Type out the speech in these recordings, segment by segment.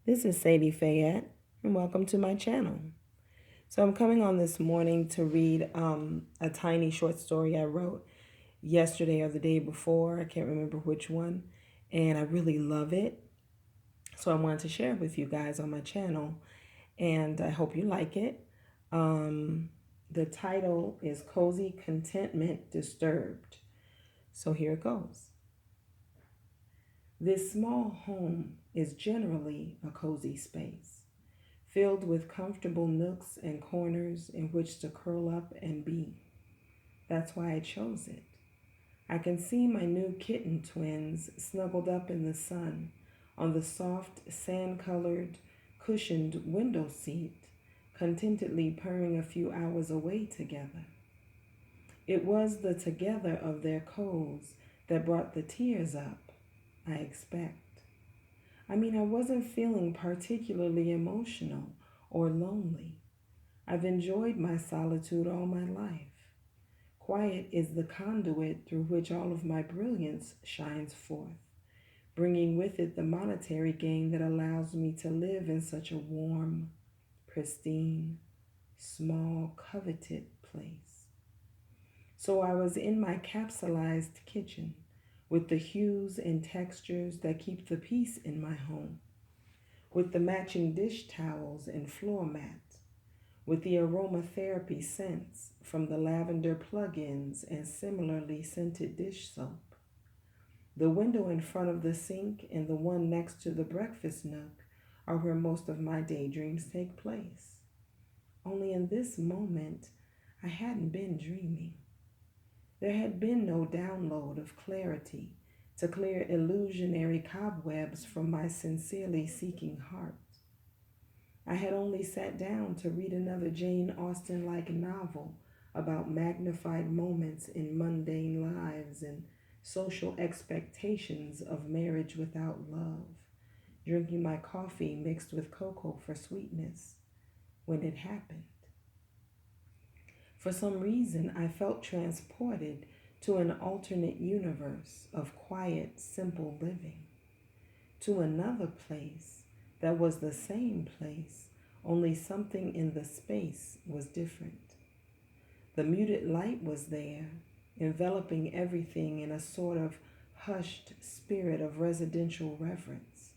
This is Sadi Phayet, and welcome to my channel. So, I'm coming on this morning to read a tiny short story I wrote yesterday or the day before. I can't remember which one, and I really love it. So, I wanted to share it with you guys on my channel, and I hope you like it. The title is Cozy Contentment Disturbed. So, here it goes. This small home is generally a cozy space, filled with comfortable nooks and corners in which to curl up and be. That's why I chose it. I can see my new kitten twins snuggled up in the sun on the soft, sand colored, cushioned window seat, contentedly purring a few hours away together. It was the together of their codes that brought the tears up, I expect. I wasn't feeling particularly emotional or lonely. I've enjoyed my solitude all my life. Quiet is the conduit through which all of my brilliance shines forth, bringing with it the monetary gain that allows me to live in such a warm, pristine, small, coveted place. So I was in my capsulized kitchen with the hues and textures that keep the peace in my home, with the matching dish towels and floor mats, with the aromatherapy scents from the lavender plug-ins and similarly scented dish soap. The window in front of the sink and the one next to the breakfast nook are where most of my daydreams take place. Only in this moment, I hadn't been dreaming. There had been no download of clarity to clear illusionary cobwebs from my sincerely seeking heart. I had only sat down to read another Jane Austen-like novel about magnified moments in mundane lives and social expectations of marriage without love, drinking my coffee mixed with cocoa for sweetness, when it happened. For some reason, I felt transported to an alternate universe of quiet, simple living, to another place that was the same place, only something in the space was different. The muted light was there, enveloping everything in a sort of hushed spirit of residential reverence.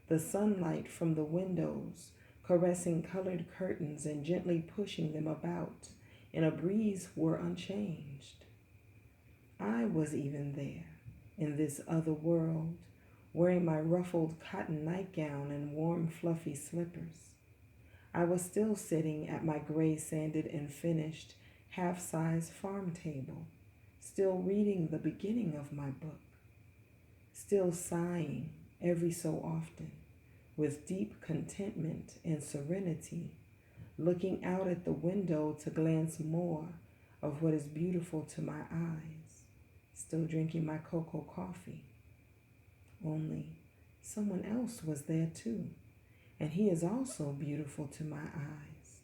The sunlight from the windows, caressing colored curtains and gently pushing them about in a breeze, were unchanged. I was even there, in this other world, wearing my ruffled cotton nightgown and warm, fluffy slippers. I was still sitting at my gray, sanded, and finished, half-size farm table, still reading the beginning of my book, still sighing every so often, with deep contentment and serenity, looking out at the window to glance more of what is beautiful to my eyes, still drinking my cocoa coffee. Only someone else was there too, and he is also beautiful to my eyes.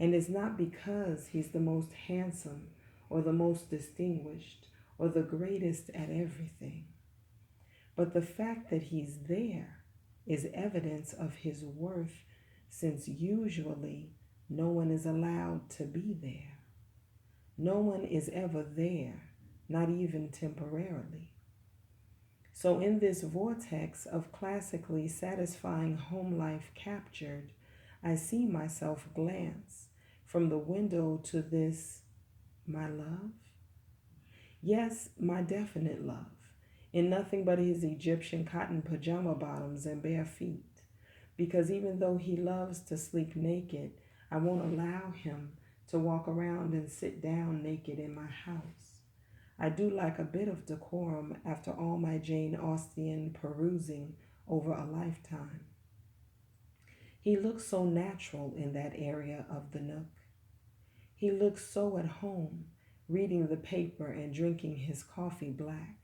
And it's not because he's the most handsome or the most distinguished or the greatest at everything, but the fact that he's there is evidence of his worth, since usually no one is allowed to be there. No one is ever there, not even temporarily. So, in this vortex of classically satisfying home life captured, I see myself glance from the window to this, my love? Yes, my definite love, in nothing but his Egyptian cotton pajama bottoms and bare feet. Because even though he loves to sleep naked, I won't allow him to walk around and sit down naked in my house. I do like a bit of decorum after all my Jane Austen perusing over a lifetime. He looks so natural in that area of the nook. He looks so at home, reading the paper and drinking his coffee black.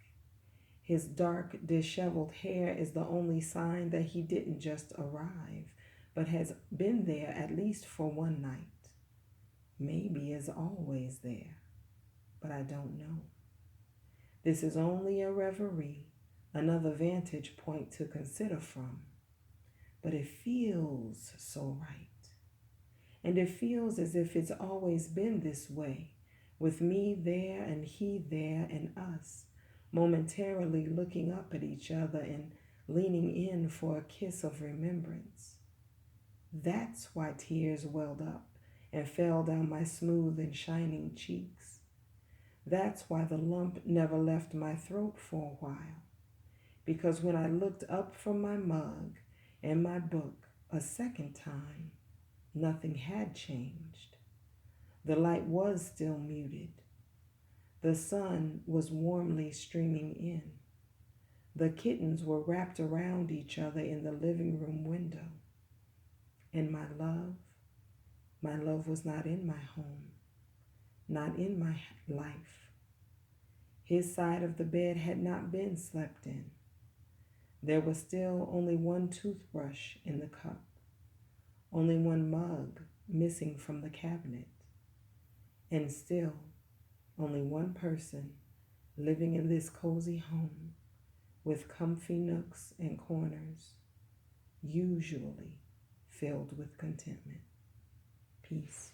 His dark, disheveled hair is the only sign that he didn't just arrive, but has been there at least for one night. Maybe is always there, but I don't know. This is only a reverie, another vantage point to consider from. but it feels so right. And it feels as if it's always been this way, with me there and he there and us, momentarily looking up at each other and leaning in for a kiss of remembrance. That's why tears welled up and fell down my smooth and shining cheeks. That's why the lump never left my throat for a while. Because when I looked up from my mug and my book a second time, nothing had changed. The light was still muted. The sun was warmly streaming in. The kittens were wrapped around each other in the living room window. And my love was not in my home, not in my life. His side of the bed had not been slept in. There was still only one toothbrush in the cup, only one mug missing from the cabinet, and still only one person living in this cozy home with comfy nooks and corners, usually filled with contentment. Peace.